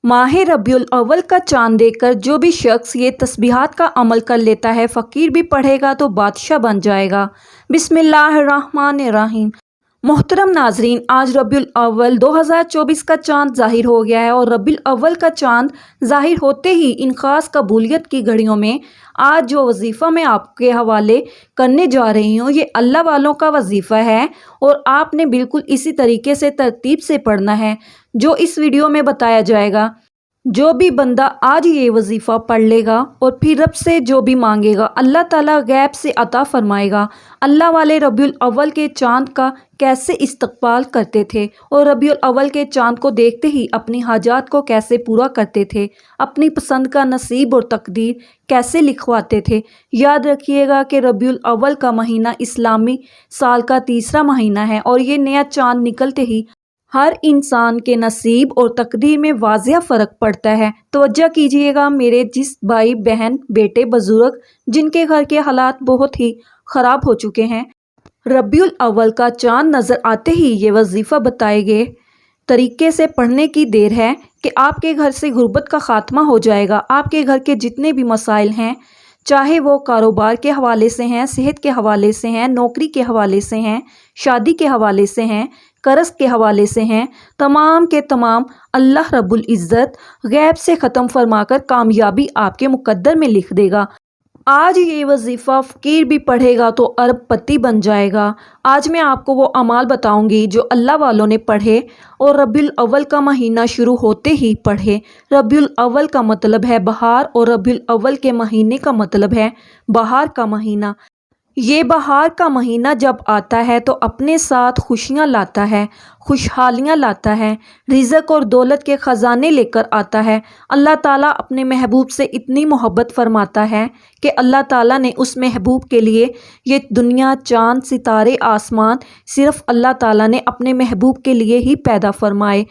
माह रबीउल अव्वल का चांद देखकर जो भी शख्स ये तस्बीहात का अमल कर लेता है, फ़कीर भी पढ़ेगा तो बादशाह बन जाएगा। बिस्मिल्लाहिर्रहमानिर्रहीम। मोहतरम नाजरीन, आज रबीउल अव्वल 2024 का चांद ज़ाहिर हो गया है और रबीउल अव्वल का चांद ज़ाहिर होते ही इन ख़ास कबूलियत की घड़ियों में आज जो वजीफ़ा मैं आपके हवाले करने जा रही हूँ, ये अल्लाह वालों का वजीफ़ा है और आपने बिल्कुल इसी तरीके से तरतीब से पढ़ना है जो इस वीडियो में बताया जाएगा। जो भी बंदा आज ये वजीफ़ा पढ़ लेगा और फिर रब से जो भी मांगेगा, अल्लाह ताला गैब से अता फरमाएगा। अल्लाह वाले रबीउल अव्वल के चांद का कैसे इस्तकबाल करते थे और रबीउल अव्वल के चांद को देखते ही अपनी हाजात को कैसे पूरा करते थे, अपनी पसंद का नसीब और तकदीर कैसे लिखवाते थे। याद रखिएगा कि रबीउल अव्वल का महीना इस्लामी साल का तीसरा महीना है और ये नया चांद निकलते ही हर इंसान के नसीब और तकदीर में वाज़िह फ़र्क पड़ता है। तवज्जो कीजिएगा मेरे जिस भाई बहन बेटे बुज़ुर्ग जिनके घर के हालात बहुत ही ख़राब हो चुके हैं, रबीउल अव्वल का चांद नज़र आते ही ये वजीफ़ा बताए गए तरीके से पढ़ने की देर है कि आपके घर से गुर्बत का ख़ात्मा हो जाएगा। आपके घर के जितने भी मसाइल हैं, चाहे वो कारोबार के हवाले से हैं, सेहत के हवाले से हैं, नौकरी के हवाले से हैं, शादी के हवाले से हैं, कर्ज़ के हवाले से हैं, तमाम के तमाम अल्लाह रब्बुल इज़्ज़त गैब से ख़त्म फरमाकर कामयाबी आपके मुक़द्दर में लिख देगा। आज ये वजीफ़ा फ़कीर भी पढ़ेगा तो अरबपति बन जाएगा। आज मैं आपको वो अमाल बताऊंगी जो अल्लाह वालों ने पढ़े और रबीउल अव्वल का महीना शुरू होते ही पढ़े। रबीउल अव्वल का मतलब है बहार और रबीउल अव्वल के महीने का मतलब है बहार का महीना। ये बहार का महीना जब आता है तो अपने साथ खुशियाँ लाता है, खुशहालियाँ लाता है, रिज़्क़ और दौलत के ख़जाने लेकर आता है। अल्लाह ताला अपने महबूब से इतनी मोहब्बत फरमाता है कि अल्लाह ताला ने उस महबूब के लिए ये दुनिया, चाँद, सितारे, आसमान सिर्फ़ अल्लाह ताला ने अपने महबूब के लिए ही पैदा फरमाए।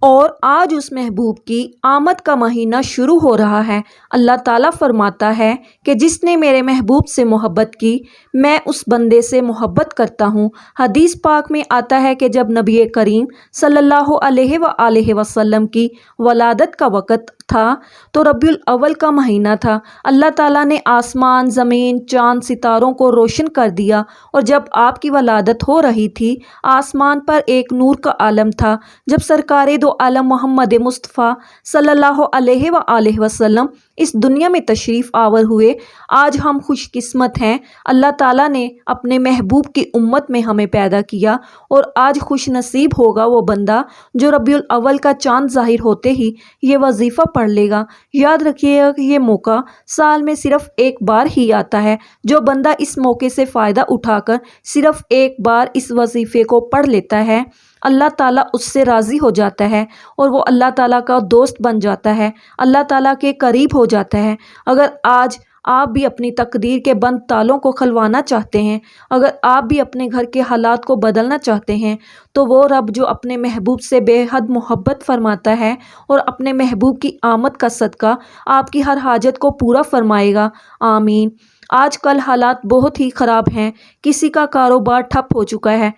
और आज उस महबूब की आमद का महीना शुरू हो रहा है। अल्लाह ताला फरमाता है कि जिसने मेरे महबूब से मोहब्बत की, मैं उस बंदे से मोहब्बत करता हूँ। हदीस पाक में आता है कि जब नबी करीम सल्लल्लाहु अलैहि वसल्लम की वलादत का वक़्त था तो रबीउल अव्वल का महीना था। अल्लाह ताला ने आसमान, ज़मीन, चाँद, सितारों को रोशन कर दिया और जब आपकी वलादत हो रही थी, आसमान पर एक नूर का आलम था। जब सरकारे दो आलम मोहम्मद मुस्तफ़ा सल्लल्लाहु अलैहि वसल्लम इस दुनिया में तशरीफ़ आवर हुए, आज हम खुशकिस्मत हैं। अल्लाह ताला ने अपने महबूब की उम्मत में हमें पैदा किया और आज खुश नसीब होगा वो बंदा जो रबीउल अव्वल का चाँद ज़ाहिर होते ही ये वजीफ़ा पढ़ लेगा। याद रखिएगा कि ये मौका साल में सिर्फ़ एक बार ही आता है। जो बंदा इस मौके से फ़ायदा उठाकर सिर्फ़ एक बार इस वजीफ़े को पढ़ लेता है, अल्लाह ताला उससे राज़ी हो जाता है और वो अल्लाह ताला का दोस्त बन जाता है, अल्लाह ताला के करीब हो जाता है। अगर आज आप भी अपनी तकदीर के बंद तालों को खुलवाना चाहते हैं, अगर आप भी अपने घर के हालात को बदलना चाहते हैं, तो वो रब जो अपने महबूब से बेहद मोहब्बत फरमाता है और अपने महबूब की आमद का सदका आपकी हर हाजत को पूरा फरमाएगा। आमीन। आजकल हालात बहुत ही ख़राब हैं। किसी का कारोबार ठप हो चुका है,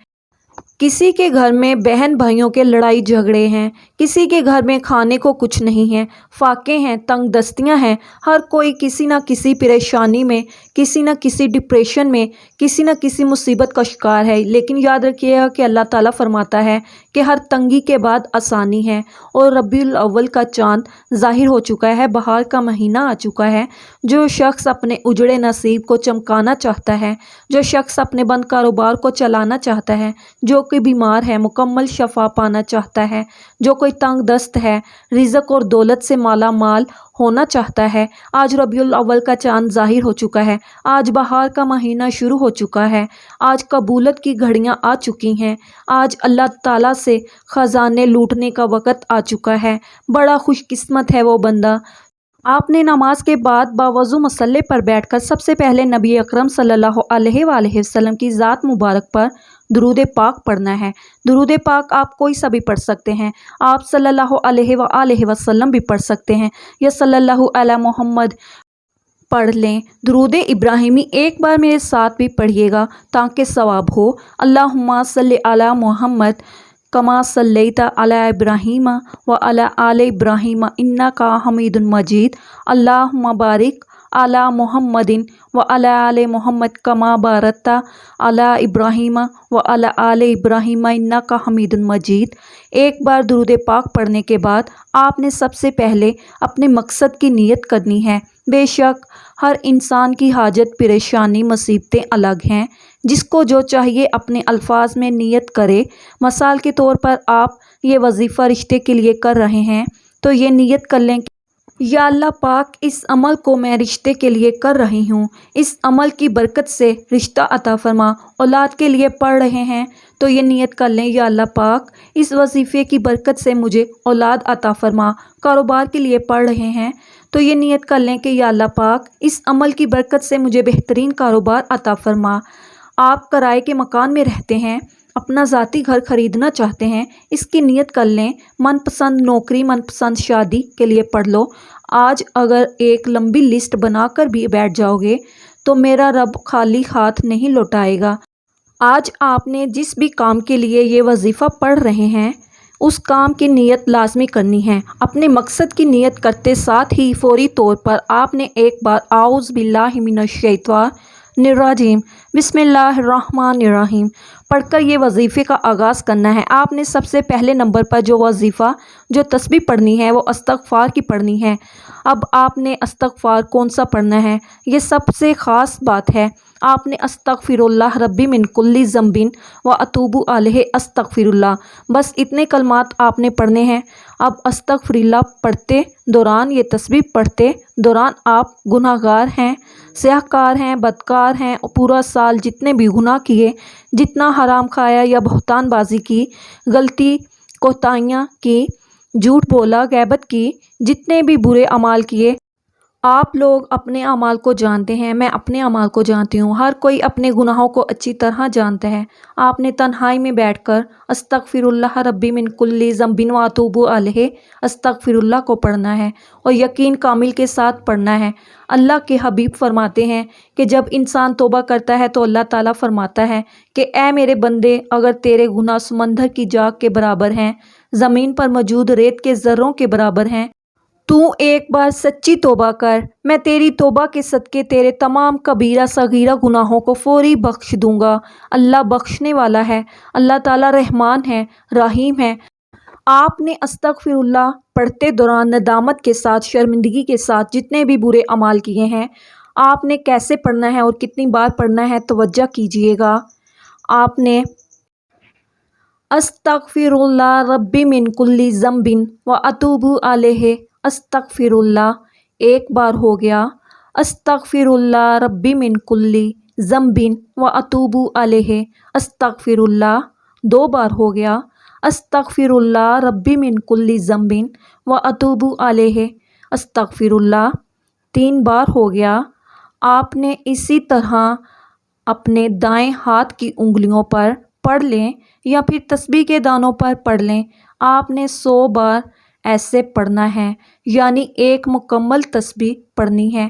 किसी के घर में बहन भाइयों के लड़ाई झगड़े हैं, किसी के घर में खाने को कुछ नहीं है, फाके हैं, तंग दस्तियाँ हैं। हर कोई किसी न किसी परेशानी में, किसी न किसी डिप्रेशन में, किसी न किसी मुसीबत का शिकार है। लेकिन याद रखिएगा कि अल्लाह ताला फरमाता है कि हर तंगी के बाद आसानी है और रबीउल अव्वल का चाँद ज़ाहिर हो चुका है, बहार का महीना आ चुका है। जो शख्स अपने उजड़े नसीब को चमकाना चाहता है, जो शख्स अपने बंद कारोबार को चलाना चाहता है, जो कोई बीमार है मुकम्मल शफा पाना चाहता है, जो कोई तंग दस्त है रिज़्क़ और दौलत से माला माल होना चाहता है, आज रबीउल अव्वल का चाँद ज़ाहिर हो चुका है। आज बहार का महीना शुरू हो चुका है। आज कबूलत की घड़ियाँ आ चुकी हैं। आज अल्लाह ताला से ख़जाने लूटने का वक़्त आ चुका है। बड़ा खुशकिस्मत है वो बंदा। आपने नमाज के बाद बावज़ू मसल्ले पर बैठकर सबसे पहले नबी अकरम सल्लल्लाहु अलैहि वसल्लम की ज़ात मुबारक पर दुरूद पाक पढ़ना है। दुरूद पाक आप कोई सा भी पढ़ सकते हैं। आप सल्लल्लाहु अलैहि वसल्लम भी पढ़ सकते हैं या सल्लल्लाहु अला मोहम्मद पढ़ लें। दुरूद इब्राहिमी एक बार मेरे साथ भी पढ़िएगा ताकि सवाब हो। अल्लाहुम्मा सल्ली अला मोहम्मद कमा सल्लैता अला इब्राहीम व अला आले इब्राहीम इन्नका हमीदुन मजीद अल्लाहुम्मा बारिक अला मुहम्मदिन व अला आले मुहम्मद कमा बारकता अला इब्राहीम व अला आले इब्राहीम इन्नका हमीदुन मजीद। एक बार दुरूद पाक पढ़ने के बाद आपने सबसे पहले अपने मकसद की नीयत करनी है। बेशक हर इंसान की हाजत, परेशानी, मुसीबतें अलग हैं। जिसको जो चाहिए अपने अल्फाज में नीयत करे। मिसाल के तौर पर आप ये वजीफ़ा रिश्ते के लिए कर रहे हैं तो ये नीयत कर लें, या अल्लाह पाक इस अमल को मैं रिश्ते के लिए कर रही हूँ, इस अमल की बरकत से रिश्ता अता फरमा। औलाद के लिए पढ़ रहे हैं तो ये नियत कर लें, या अल्लाह पाक इस वजीफ़े की बरकत से मुझे औलाद अता फरमा। कारोबार के लिए पढ़ रहे हैं तो ये नियत कर लें कि या अल्लाह पाक इस अमल की बरकत से मुझे बेहतरीन कारोबार अता फरमा। आप किराए के मकान में रहते हैं, अपना ज़ाती घर ख़रीदना चाहते हैं, इसकी नियत कर लें। मनपसंद नौकरी, मनपसंद शादी के लिए पढ़ लो। आज अगर एक लंबी लिस्ट बनाकर भी बैठ जाओगे तो मेरा रब खाली हाथ नहीं लौटाएगा। आज आपने जिस भी काम के लिए ये वजीफ़ा पढ़ रहे हैं उस काम की नीयत लाजमी करनी है। अपने मकसद की नीयत करते साथ ही फ़ौरी तौर पर आपने एक बार आऊज़ बिल्लाहि मिनश शैतानिर्रजीम बिस्मिल्लाहिर्रहमानिर्रहीम पढ़कर ये वजीफ़े का आगाज़ करना है। आपने सबसे पहले नंबर पर जो वजीफ़ा, जो तस्बीह पढ़नी है वो अस्तग़फ़ार की पढ़नी है। अब आपने अस्तग़फ़ार कौन सा पढ़ना है, ये सबसे ख़ास बात है। आपने अस्तग़फ़िरुल्लाह रब्बी मिन कुल्ली ज़ंबिन व अतूबु अलैहि अस्तग़फ़िरुल्लाह, बस इतने कलमात आपने पढ़ने हैं। अब अस्तग़फ़िरुल्लाह पढ़ते दौरान, ये तस्बीह पढ़ते दौरान आप गुनाहगार हैं, स्याहकार हैं, बदकार हैं और पूरा साल जितने भी गुनाह किए, जितना हराम खाया या बहतानबाजी की, गलती कोताहियाँ की, झूठ बोला, गैबत की, जितने भी बुरे अमाल किए, आप लोग अपने अमाल को जानते हैं, मैं अपने अमाल को जानती हूँ। हर कोई अपने गुनाहों को अच्छी तरह जानता है। आपने तन्हाई में बैठकर अस्तग़फ़िरुल्लाह रब्बी मिन कुल्ली ज़ंबिन व अतूबु अलैहि अस्तग़फ़िरुल्लाह को पढ़ना है और यकीन कामिल के साथ पढ़ना है। अल्लाह के हबीब फरमाते हैं कि जब इंसान तौबा करता है तो अल्लाह ताला फरमाता है कि ए मेरे बंदे, अगर तेरे गुनाह समंदर की जाग के बराबर हैं, ज़मीन पर मौजूद रेत के ज़र्रों के बराबर हैं, तू एक बार सच्ची तौबा कर, मैं तेरी तौबा के सदक़े तेरे तमाम कबीरा सगीरा गुनाहों को फ़ौरी बख्श दूंगा। अल्लाह बख्शने वाला है, अल्लाह ताला रहमान है, रहीम है। आपने अस्तग़फ़िरुल्लाह पढ़ते दौरान नदामत के साथ, शर्मिंदगी के साथ जितने भी बुरे अमाल किए हैं, आपने कैसे पढ़ना है और कितनी बार पढ़ना है, तवज्जो कीजिएगा। आपने अस्तग़फ़िरुल्लाह रब्बी मिन कुल्ली ज़ंबिन व अतूबु अलैहि अस्तग़फ़िरुल्लाह एक बार हो गया। अस्तग़फ़िरुल्लाह रब्बी मिन कुल्ली ज़ंबिन व अतूबु अलैहि अस्तग़फ़िरुल्लाह दो बार हो गया। अस्तग़फ़िरुल्लाह रब्बी मिन कुल्ली ज़ंबिन व अतूबु अलैहि अस्तग़फ़िरुल्लाह तीन बार हो गया। आपने इसी तरह अपने दाएं हाथ की उंगलियों पर पढ़ लें या फिर तस्बीह के दानों पर पढ़ लें। आपने 100 बार ऐसे पढ़ना है, यानी एक मुकम्मल तस्बीह पढ़नी है।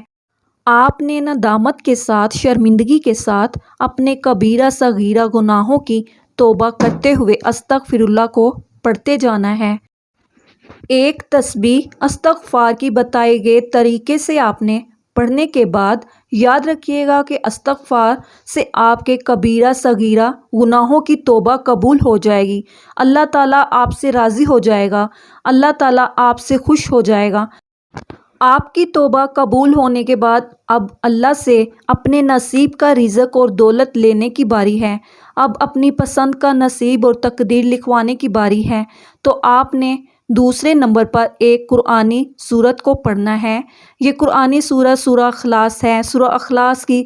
आपने नदामत के साथ, शर्मिंदगी के साथ अपने कबीरा सगीरा गुनाहों की तौबा करते हुए अस्तग़फ़िरुल्लाह को पढ़ते जाना है। एक तस्बीह अस्तग़फ़ार की बताए गए तरीके से आपने पढ़ने के बाद याद रखिएगा कि अस्तग़फ़ार से आपके कबीरा सगीरा गुनाहों की तौबा कबूल हो जाएगी। अल्लाह ताला आपसे राज़ी हो जाएगा, अल्लाह ताला आपसे खुश हो जाएगा। आपकी तौबा कबूल होने के बाद अब अल्लाह से अपने नसीब का रिज़्क़ और दौलत लेने की बारी है। अब अपनी पसंद का नसीब और तकदीर लिखवाने की बारी है। तो आपने दूसरे नंबर पर एक कुरानी सूरत को पढ़ना है। ये कुरानी सूरत सूरह अखलास है। सूरह अखलास की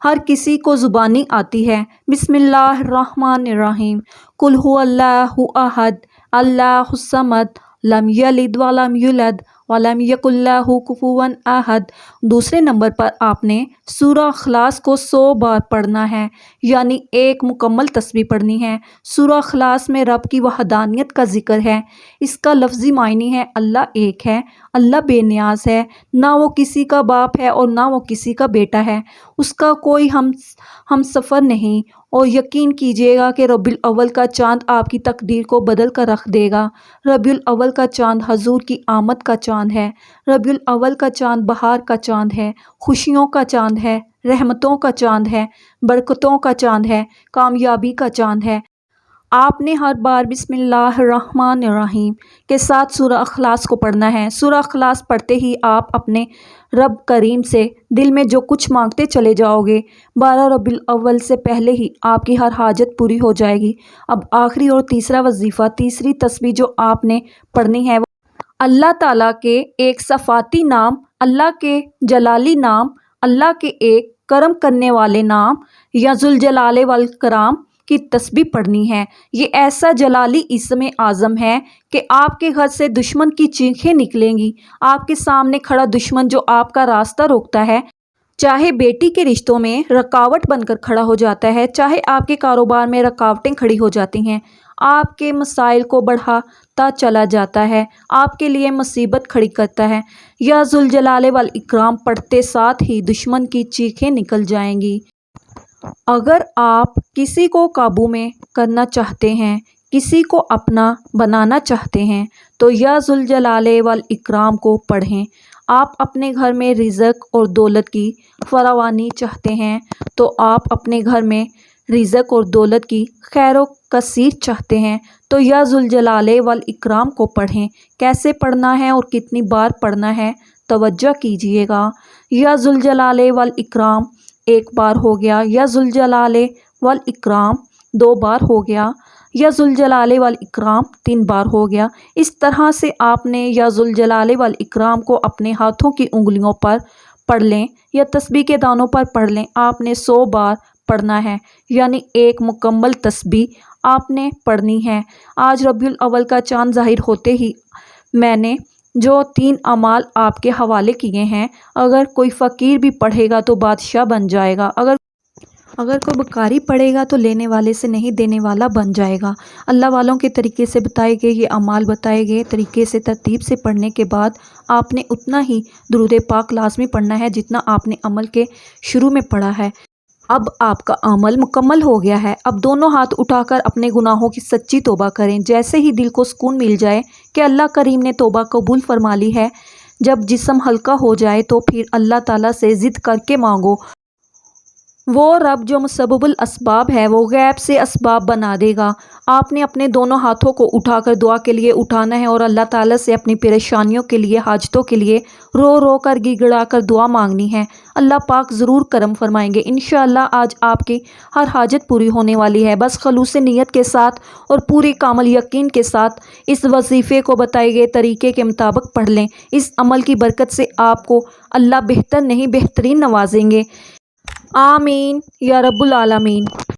हर किसी को ज़ुबानी आती है। बिस्मिल्लाहिर्रहमानिर्रहीम कुल हुवल्लाहु अहद अल्लाहुस समद लम यलिद वलम यूलद वलम यकुल लहू कुफुवन अहद। दूसरे नंबर पर आपने सूरह अखलास को 100 बार पढ़ना है, यानी एक मुकम्मल तस्बीह पढ़नी है। सूरह अखलास में रब की वहदानियत का जिक्र है। इसका लफ्ज़ी मायने है अल्लाह एक है, अल्लाह बेनियाज है, ना वो किसी का बाप है और ना वो किसी का बेटा है, उसका कोई हम सफ़र नहीं اور یقین کیجیے گا کہ ربیع الاول کا چاند آپ کی تقدیر کو بدل کر رکھ دے گا۔ ربیع الاول کا چاند حضور کی آمد کا چاند ہے۔ ربیع الاول کا چاند بہار کا چاند ہے، خوشیوں کا چاند ہے، رحمتوں کا چاند ہے، برکتوں کا چاند ہے، کامیابی کا چاند ہے۔ آپ نے ہر بار بسم اللہ الرحمن الرحیم کے ساتھ سورہ اخلاص کو پڑھنا ہے۔ سورہ اخلاص پڑھتے ہی آپ اپنے رب کریم سے دل میں جو کچھ مانگتے چلے جاؤ گے، 12 ربیع الاول سے پہلے ہی آپ کی ہر حاجت پوری ہو جائے گی۔ اب آخری اور تیسرا وظیفہ، تیسری تسبیح جو آپ نے پڑھنی ہے، وہ اللہ تعالیٰ کے ایک صفاتی نام، اللہ کے جلالی نام، اللہ کے ایک کرم کرنے والے نام یا ذوالجلال والاکرام کی تسبیح پڑھنی ہے۔ یہ ایسا جلالی اسم اعظم ہے کہ آپ کے گھر سے دشمن کی چیخیں نکلیں گی۔ آپ کے سامنے کھڑا دشمن جو آپ کا راستہ روکتا ہے، چاہے بیٹی کے رشتوں میں رکاوٹ بن کر کھڑا ہو جاتا ہے، چاہے آپ کے کاروبار میں رکاوٹیں کھڑی ہو جاتی ہیں، آپ کے مسائل کو بڑھاتا چلا جاتا ہے، آپ کے لیے مصیبت کھڑی کرتا ہے، یا ذوالجلال والاکرام پڑھتے ساتھ ہی دشمن کی چیخیں نکل جائیں گی۔ اگر آپ کسی کو قابو میں کرنا چاہتے ہیں، کسی کو اپنا بنانا چاہتے ہیں، تو یا ذوالجلال والاکرام کو پڑھیں۔ آپ اپنے گھر میں رزق اور دولت کی فراوانی چاہتے ہیں، تو آپ اپنے گھر میں رزق اور دولت کی خیر و کثیر چاہتے ہیں، تو یا ذوالجلال والاکرام کو پڑھیں۔ کیسے پڑھنا ہے اور کتنی بار پڑھنا ہے، توجہ کیجیے گا۔ یا ذوالجلال والاکرام ایک بار ہو گیا، یا ذوالجلال والاکرام 2 بار ہو گیا، یا ذوالجلال والاکرام 3 بار ہو گیا۔ اس طرح سے آپ نے یا ذوالجلال والاکرام کو اپنے ہاتھوں کی انگلیوں پر پڑھ لیں یا تسبیح کے دانوں پر پڑھ لیں۔ آپ نے 100 بار پڑھنا ہے، یعنی ایک مکمل تسبیح آپ نے پڑھنی ہے۔ آج ربیع الاول کا چاند ظاہر ہوتے ہی میں نے جو 3 اعمال آپ کے حوالے کیے ہیں، اگر کوئی فقیر بھی پڑھے گا تو بادشاہ بن جائے گا، اگر کوئی بھکاری پڑھے گا تو لینے والے سے نہیں دینے والا بن جائے گا۔ اللہ والوں کے طریقے سے بتائے گئے یہ اعمال بتائے گئے طریقے سے ترتیب سے پڑھنے کے بعد آپ نے اتنا ہی درود پاک لازمی پڑھنا ہے جتنا آپ نے عمل کے شروع میں پڑھا ہے۔ اب آپ کا عمل مکمل ہو گیا ہے۔ اب دونوں ہاتھ اٹھا کر اپنے گناہوں کی سچی توبہ کریں۔ جیسے ہی دل کو سکون مل جائے کہ اللہ کریم نے توبہ قبول فرما لی ہے، جب جسم ہلکا ہو جائے تو پھر اللہ تعالیٰ سے ضد کر کے مانگو۔ وہ رب جو مسبب الاسباب ہے، وہ غیب سے اسباب بنا دے گا۔ آپ نے اپنے دونوں ہاتھوں کو اٹھا کر دعا کے لیے اٹھانا ہے اور اللہ تعالیٰ سے اپنی پریشانیوں کے لیے، حاجتوں کے لیے رو رو کر گڑ گڑا کر دعا مانگنی ہے۔ اللہ پاک ضرور کرم فرمائیں گے۔ انشاءاللہ آج آپ کی ہر حاجت پوری ہونے والی ہے۔ بس خلوص نیت کے ساتھ اور پوری کامل یقین کے ساتھ اس وظیفے کو بتائے گئے طریقے کے مطابق پڑھ لیں۔ اس عمل کی برکت سے آپ کو اللہ بہتر نہیں بہترین نوازیں گے۔ آمین یا رب العالمین۔